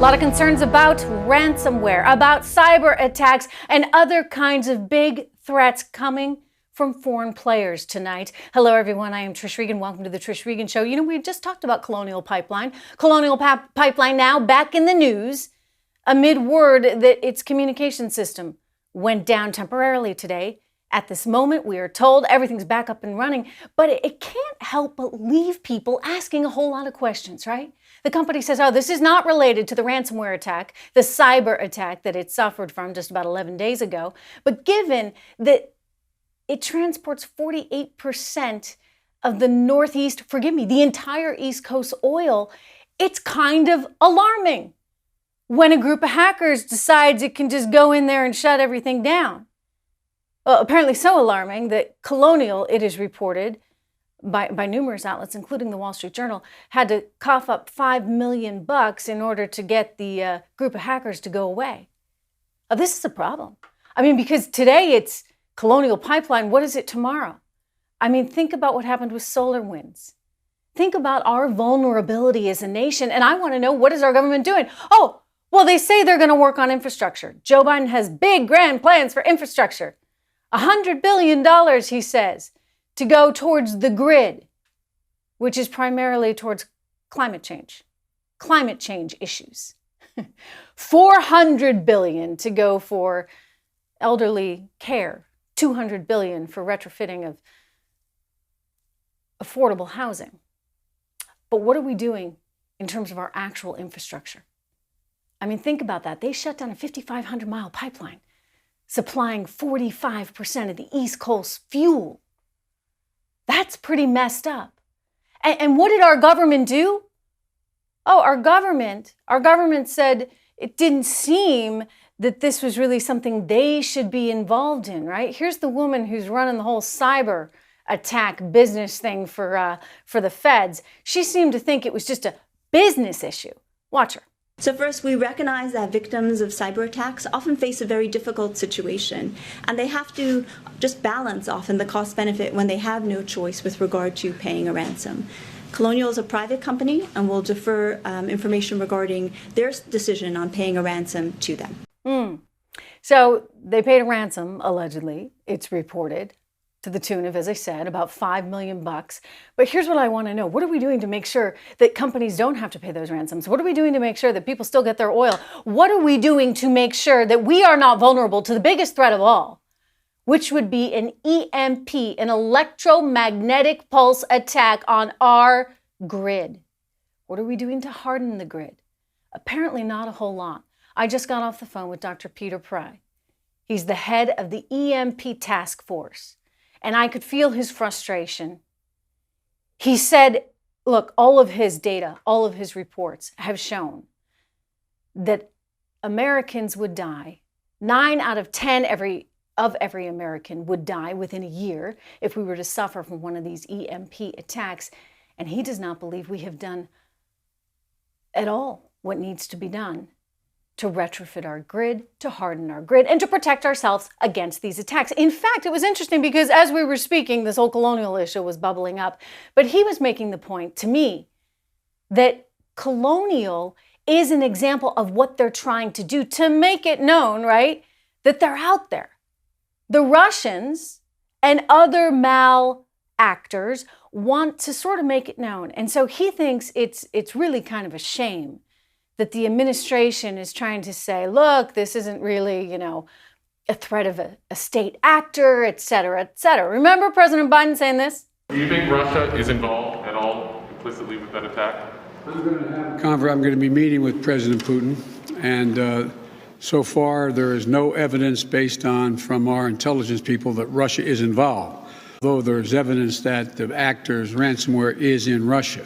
lot of concerns about ransomware, about cyber attacks, and other kinds of big threats coming from foreign players tonight. Hello, everyone. I am Trish Regan. Welcome to the Trish Regan Show. You know, we just talked about Colonial Pipeline. Colonial Pipeline now back in the news amid word that its communication system went down temporarily today. At this moment, we are told everything's back up and running, but it can't help but leave people asking a whole lot of questions, right? The company says, oh, this is not related to the ransomware attack, the cyber attack that it suffered from just about 11 days ago. But given that it transports 48% of the Northeast, the entire East Coast oil, it's kind of alarming when a group of hackers decides it can just go in there and shut everything down. Well, apparently so alarming that Colonial, it is reported by numerous outlets, including the Wall Street Journal, had to cough up $5 million in order to get the group of hackers to go away. Now, this is a problem. I mean, because today it's Colonial Pipeline. What is it tomorrow? I mean, think about what happened with SolarWinds. Think about our vulnerability as a nation. And I want to know, what is our government doing? Oh, well, they say they're going to work on infrastructure. Joe Biden has big, grand plans for infrastructure. $100 billion, he says, to go towards the grid, which is primarily towards climate change issues. $400 billion to go for elderly care, $200 billion for retrofitting of affordable housing. But what are we doing in terms of our actual infrastructure? I mean, think about that. They shut down a 5,500-mile pipeline, supplying 45% of the East Coast fuel. That's pretty messed up. And what did our government do? Oh, our government said it didn't seem that this was really something they should be involved in, right? Here's the woman who's running the whole cyber attack business thing for the feds. She seemed to think it was just a business issue. Watch her. So first, we recognize that victims of cyber attacks often face a very difficult situation, and they have to just balance often the cost-benefit when they have no choice with regard to paying a ransom. Colonial is a private company and will defer information regarding their decision on paying a ransom to them. So they paid a ransom, allegedly, it's reported, to the tune of, as I said, about $5 million. But here's what I want to know. What are we doing to make sure that companies don't have to pay those ransoms? What are we doing to make sure that people still get their oil? What are we doing to make sure that we are not vulnerable to the biggest threat of all, which would be an EMP, an electromagnetic pulse attack on our grid? What are we doing to harden the grid? Apparently not a whole lot. I just got off the phone with Dr. Peter Pry. He's the head of the EMP task force. And I could feel his frustration. He said, look, all of his data, all of his reports have shown that Americans would die. 9 out of 10 of every American would die within a year if we were to suffer from one of these EMP attacks. And he does not believe we have done at all what needs to be done to retrofit our grid, to harden our grid, and to protect ourselves against these attacks. In fact, it was interesting because as we were speaking, this whole Colonial issue was bubbling up, but he was making the point to me that Colonial is an example of what they're trying to do to make it known, right, that they're out there. The Russians and other malactors want to sort of make it known. And so he thinks it's really kind of a shame that the administration is trying to say, look, this isn't really, a threat of a state actor, et cetera, et cetera. Remember President Biden saying this? Do you think Russia is involved at all implicitly with that attack? I'm going to be meeting with President Putin, and so far there is no evidence from our intelligence people that Russia is involved. Though there's evidence that the actors' ransomware is in Russia,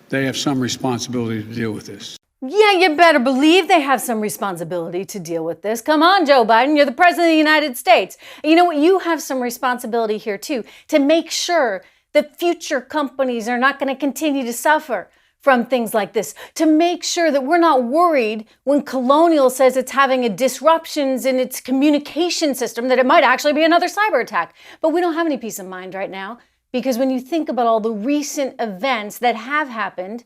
they have some responsibility to deal with this. Yeah, you better believe they have some responsibility to deal with this. Come on, Joe Biden, you're the president of the United States. You know what? You have some responsibility here, too, to make sure that future companies are not going to continue to suffer from things like this, to make sure that we're not worried when Colonial says it's having disruptions in its communication system, that it might actually be another cyber attack. But we don't have any peace of mind right now, because when you think about all the recent events that have happened,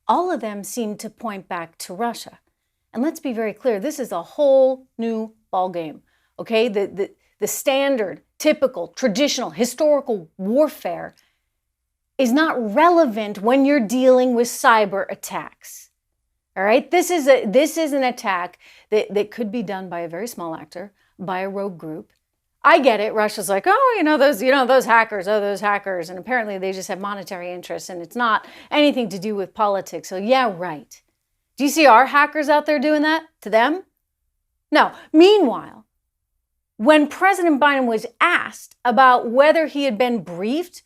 all of them seem to point back to Russia. And let's be very clear, this is a whole new ballgame, okay? The standard, typical, traditional, historical warfare is not relevant when you're dealing with cyber attacks. All right, this is an attack that could be done by a very small actor, by a rogue group. I get it. Russia's like, oh, those hackers, and apparently they just have monetary interests, and it's not anything to do with politics. So yeah, right. Do you see our hackers out there doing that to them? No. Meanwhile, when President Biden was asked about whether he had been briefed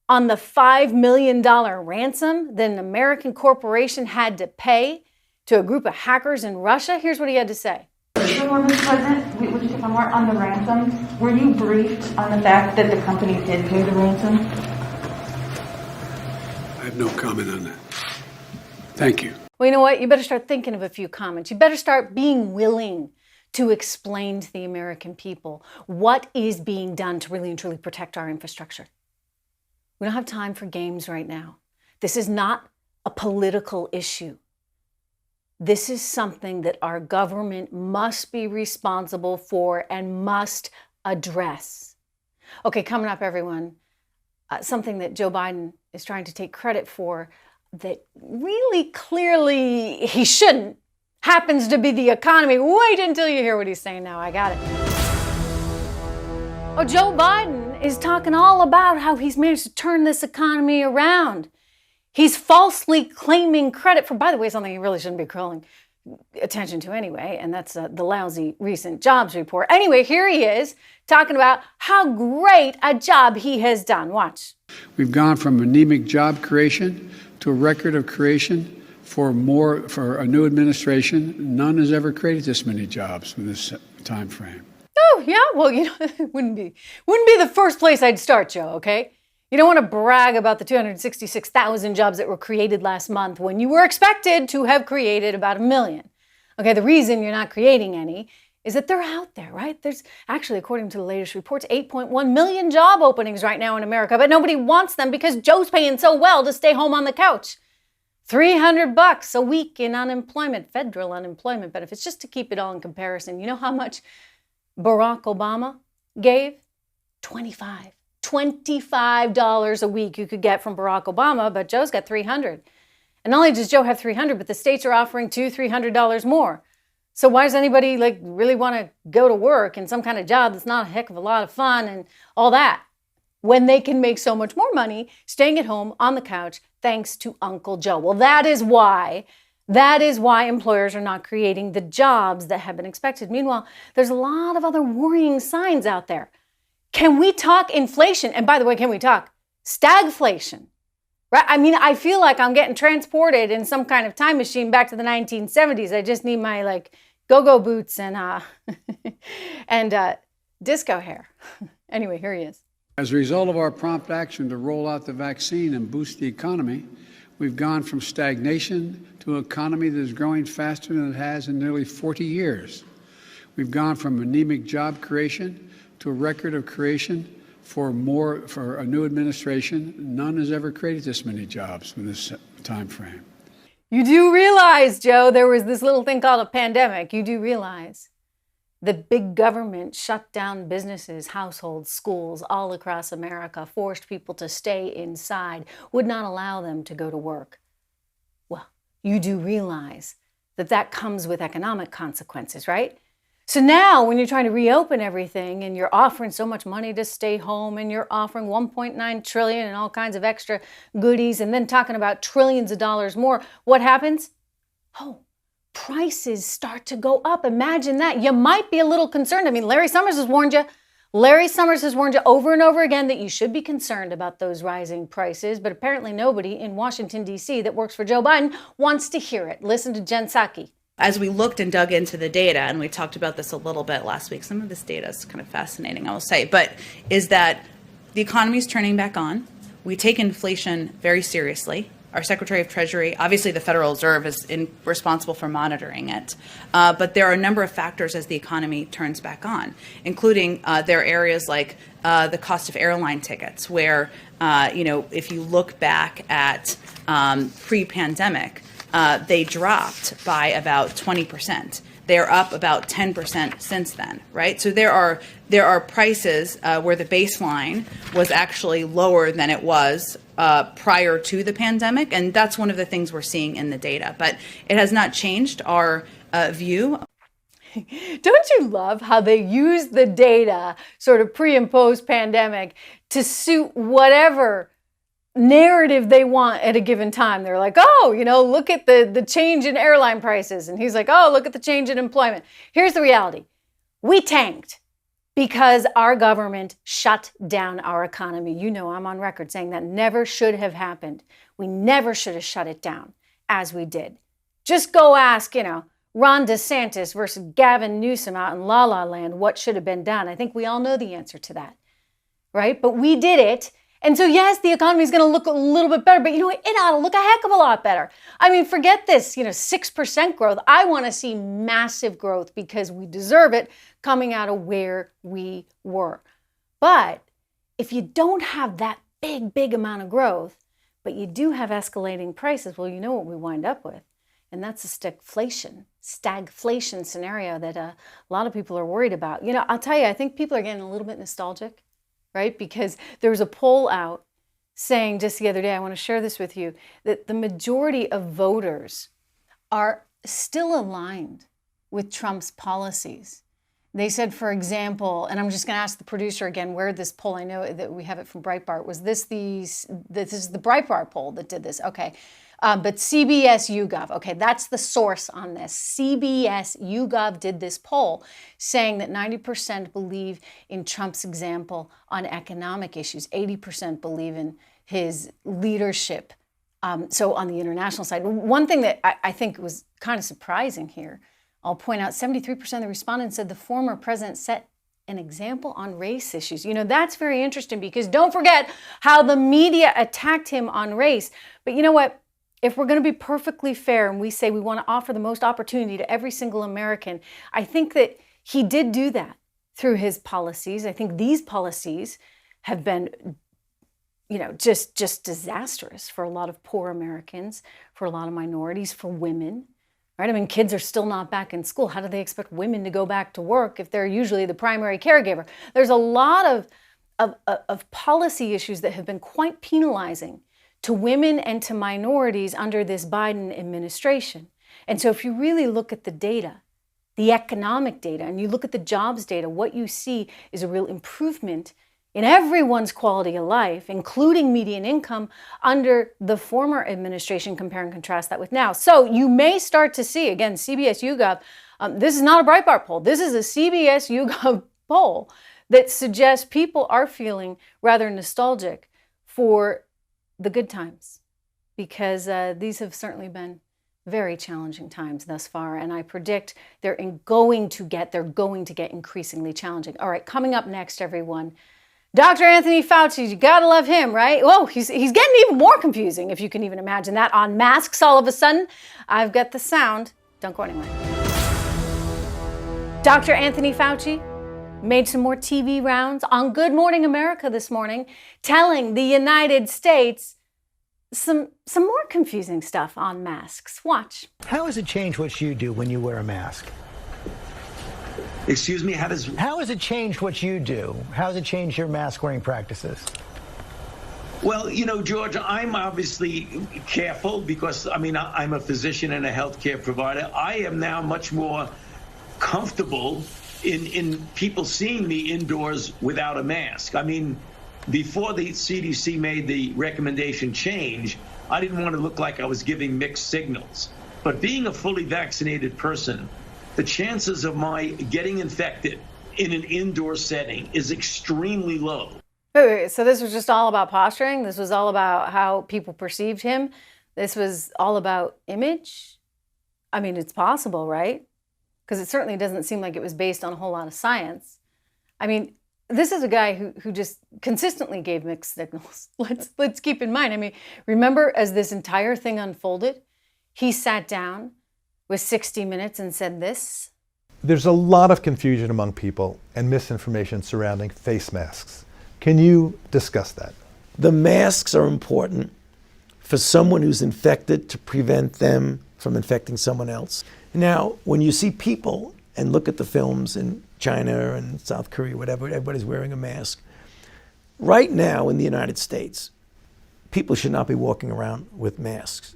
on the $5 million ransom that an American corporation had to pay to a group of hackers in Russia, here's what he had to say. Mr. President, would you comment on the ransom? Were you briefed on the fact that the company did pay the ransom? I have no comment on that. Thank you. Well, you know what? You better start thinking of a few comments. You better start being willing to explain to the American people what is being done to really and truly protect our infrastructure. We don't have time for games right now. This is not a political issue. This is something that our government must be responsible for and must address. Okay, coming up, everyone, something that Joe Biden is trying to take credit for that really clearly he shouldn't, happens to be the economy. Wait until you hear what he's saying now. I got it. Oh, Joe Biden is talking all about how he's managed to turn this economy around. He's falsely claiming credit for, by the way, something he really shouldn't be calling attention to anyway, and that's the lousy recent jobs report. Anyway, here he is talking about how great a job he has done. Watch. We've gone from anemic job creation to a record of creation for a new administration. None has ever created this many jobs in this time frame. Oh, yeah, well, it wouldn't be the first place I'd start, Joe, okay? You don't want to brag about the 266,000 jobs that were created last month when you were expected to have created about 1 million. Okay, the reason you're not creating any is that they're out there, right? There's actually, according to the latest reports, 8.1 million job openings right now in America, but nobody wants them because Joe's paying so well to stay home on the couch. $300 a week in unemployment, federal unemployment benefits, just to keep it all in comparison. You know how much Barack Obama gave? $25 a week you could get from Barack Obama, but Joe's got $300. And not only does Joe have $300, but the states are offering $300 more. So why does anybody really want to go to work in some kind of job that's not a heck of a lot of fun and all that, when they can make so much more money staying at home on the couch thanks to Uncle Joe? Well, that is why employers are not creating the jobs that have been expected. Meanwhile, there's a lot of other worrying signs out there. Can we talk inflation? And by the way, can we talk stagflation? Right? I mean, I feel like I'm getting transported in some kind of time machine back to the 1970s. I just need my go-go boots and disco hair. Anyway, here he is. As a result of our prompt action to roll out the vaccine and boost the economy, we've gone from stagnation to an economy that is growing faster than it has in nearly 40 years. We've gone from anemic job creation to a record of creation for a new administration. None has ever created this many jobs in this time frame. You do realize, Joe, there was this little thing called a pandemic. You do realize the big government shut down businesses, households, schools all across America, forced people to stay inside, would not allow them to go to work. Well, you do realize that comes with economic consequences, right? So now when you're trying to reopen everything and you're offering so much money to stay home and you're offering $1.9 trillion and all kinds of extra goodies and then talking about trillions of dollars more, what happens? Oh, prices start to go up. Imagine that. You might be a little concerned. I mean, Larry Summers has warned you. Larry Summers has warned you over and over again that you should be concerned about those rising prices, but apparently nobody in Washington, D.C. that works for Joe Biden wants to hear it. Listen to Jen Psaki. As we looked and dug into the data, and we talked about this a little bit last week, some of this data is kind of fascinating, I will say, but is that the economy is turning back on. We take inflation very seriously. Our Secretary of Treasury, obviously the Federal Reserve is responsible for monitoring it. But there are a number of factors as the economy turns back on, including there are areas like the cost of airline tickets, where, if you look back at pre-pandemic, they dropped by about 20%. They're up about 10% since then, right? So there are prices where the baseline was actually lower than it was prior to the pandemic, and that's one of the things we're seeing in the data. But it has not changed our view. Don't you love how they use the data sort of pre and post pandemic to suit whatever narrative they want at a given time? They're like, oh, look at the change in airline prices. And he's like, oh, look at the change in employment. Here's the reality. We tanked because our government shut down our economy. I'm on record saying that never should have happened. We never should have shut it down as we did. Just go ask, Ron DeSantis versus Gavin Newsom out in La La Land, what should have been done? I think we all know the answer to that, right? But we did it. And so, yes, the economy is going to look a little bit better, but it ought to look a heck of a lot better. I mean, forget this, 6% growth. I want to see massive growth because we deserve it coming out of where we were. But if you don't have that big amount of growth, but you do have escalating prices, well, you know what we wind up with. And that's a stagflation scenario that a lot of people are worried about. I'll tell you, I think people are getting a little bit nostalgic, right? Because there was a poll out saying just the other day, I want to share this with you, that the majority of voters are still aligned with Trump's policies. They said, for example, and I'm just going to ask the producer again where this poll, I know that we have it from Breitbart. This is the Breitbart poll that did this. Okay. But CBS YouGov, okay, that's the source on this. CBS YouGov did this poll saying that 90% believe in Trump's example on economic issues. 80% believe in his leadership. So on the international side, one thing that I think was kind of surprising here, I'll point out 73% of the respondents said the former president set an example on race issues. That's very interesting because don't forget how the media attacked him on race. But you know what? If we're going to be perfectly fair and we say we want to offer the most opportunity to every single American, I think that he did do that through his policies. I think these policies have been, just disastrous for a lot of poor Americans, for a lot of minorities, for women, right? I mean, kids are still not back in school. How do they expect women to go back to work if they're usually the primary caregiver? There's a lot of policy issues that have been quite penalizing to women and to minorities under this Biden administration. And so if you really look at the data, the economic data, and you look at the jobs data, what you see is a real improvement in everyone's quality of life, including median income, under the former administration. Compare and contrast that with now. So you may start to see, again, CBS YouGov, this is not a Breitbart poll, this is a CBS YouGov poll that suggests people are feeling rather nostalgic for the good times, because these have certainly been very challenging times thus far, and I predict they're going to get increasingly challenging. All right, coming up next, everyone, Dr. Anthony Fauci, you gotta love him, right? Whoa, he's getting even more confusing, if you can even imagine that, on masks all of a sudden. I've got the sound. Don't go anywhere. Dr. Anthony Fauci made some more TV rounds on Good Morning America this morning, telling the United States some more confusing stuff on masks. Watch. How has it changed what you do when you wear a mask? Excuse me, how has it changed what you do? How has it changed your mask wearing practices? Well, George, I'm obviously careful because, I'm a physician and a healthcare provider. I am now much more comfortable in people seeing me indoors without a mask. Before the CDC made the recommendation change, I didn't want to look like I was giving mixed signals. But being a fully vaccinated person, the chances of my getting infected in an indoor setting is extremely low. Wait, so this was just all about posturing? This was all about how people perceived him? This was all about image? It's possible, right? Because it certainly doesn't seem like it was based on a whole lot of science. This is a guy who just consistently gave mixed signals. Let's keep in mind. Remember as this entire thing unfolded, he sat down with 60 Minutes and said this. There's a lot of confusion among people and misinformation surrounding face masks. Can you discuss that? The masks are important for someone who's infected to prevent them from infecting someone else. Now, when you see people and look at the films in China and South Korea, whatever, everybody's wearing a mask. Right now in the United States, people should not be walking around with masks.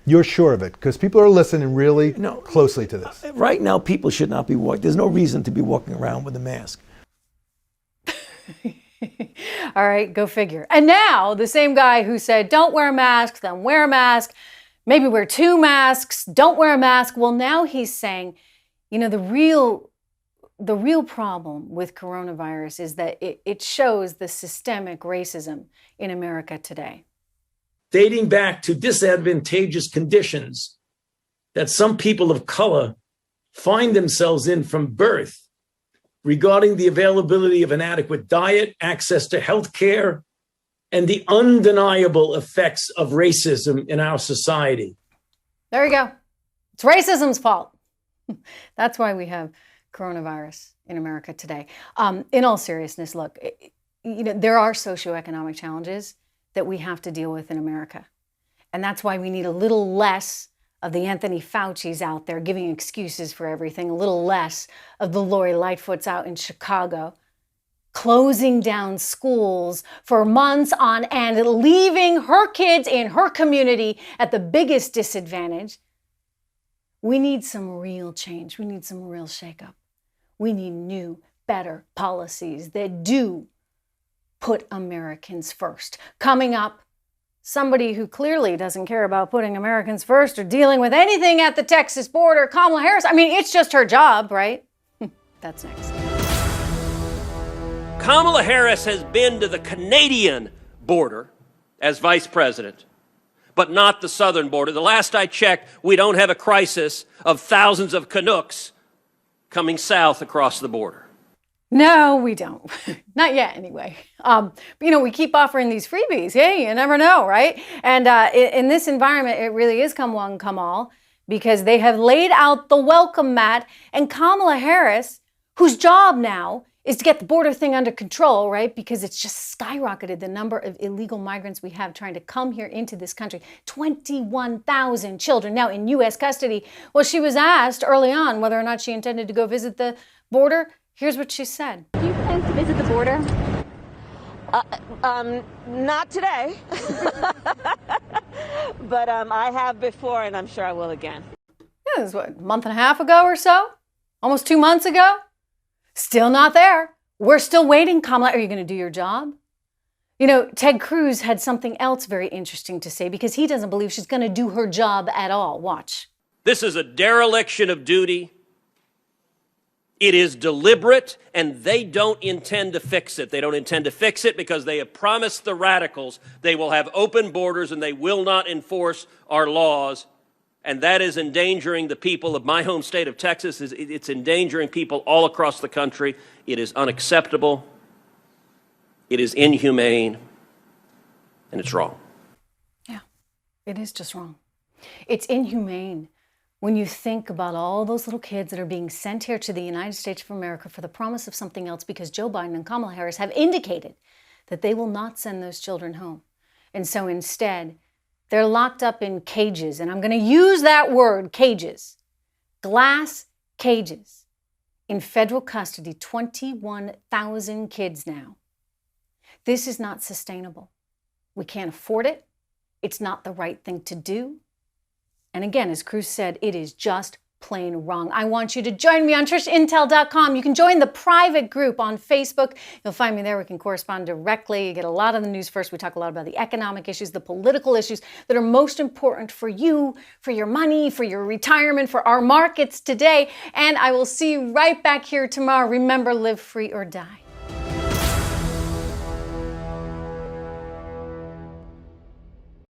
You're sure of it? Because people are listening really closely to this. Right now, people should not be walking. There's no reason to be walking around with a mask. All right, go figure. And now the same guy who said, don't wear a mask, then wear a mask, maybe wear 2 masks, don't wear a mask. Well, now he's saying, you know, the real problem with coronavirus is that it shows the systemic racism in America today. Dating back to disadvantageous conditions that some people of color find themselves in from birth, regarding the availability of an adequate diet, access to health care, and the undeniable effects of racism in our society. There you go. It's racism's fault. That's why we have coronavirus in America today. In all seriousness, look, you know, there are socioeconomic challenges that we have to deal with in America. And that's why we need a little less of the Anthony Fauci's out there giving excuses for everything, a little less of the Lori Lightfoots out in Chicago, closing down schools for months on end, leaving her kids in her community at the biggest disadvantage. We need some real change. We need some real shakeup. We need new, better policies that do put Americans first. Coming up, somebody who clearly doesn't care about putting Americans first or dealing with anything at the Texas border, Kamala Harris. I mean, it's just her job, right? That's next. Kamala Harris has been to the Canadian border as vice president, but not the southern border. The last I checked, we don't have a crisis of thousands of Canucks coming south across the border. No, we don't. Not yet, anyway. You know, we keep offering these freebies. Hey, you never know, right? And in this environment, it really is come one, come all, because they have laid out the welcome mat. And Kamala Harris, whose job now is to get the border thing under control, right? Because it's just skyrocketed the number of illegal migrants we have trying to come here into this country. 21,000 children now in U.S. custody. Well, she was asked early on whether or not she intended to go visit the border. Here's what she said. Do you plan to visit the border? Not today. But I have before, and I'm sure I will again. Yeah, this was what, a month and a half ago or so? Almost 2 months ago? Still not there. We're still waiting. Kamala, are you going to do your job? You know, Ted Cruz had something else very interesting to say because he doesn't believe she's going to do her job at all. Watch. This is a dereliction of duty. It is deliberate, and they don't intend to fix it. They don't intend to fix it because they have promised the radicals they will have open borders and they will not enforce our laws. And that is endangering the people of my home state of Texas. It's endangering people all across the country. It is unacceptable. It is inhumane. And it's wrong. Yeah, it is just wrong. It's inhumane when you think about all those little kids that are being sent here to the United States of America for the promise of something else because Joe Biden and Kamala Harris have indicated that they will not send those children home. And so instead, they're locked up in cages, and I'm going to use that word, cages, glass cages, in federal custody, 21,000 kids now. This is not sustainable. We can't afford it. It's not the right thing to do. And again, as Cruz said, it is just plain wrong. I want you to join me on TrishIntel.com. You can join the private group on Facebook. You'll find me there. We can correspond directly. You get a lot of the news first. We talk a lot about the economic issues, the political issues that are most important for you, for your money, for your retirement, for our markets today. And I will see you right back here tomorrow. Remember, live free or die.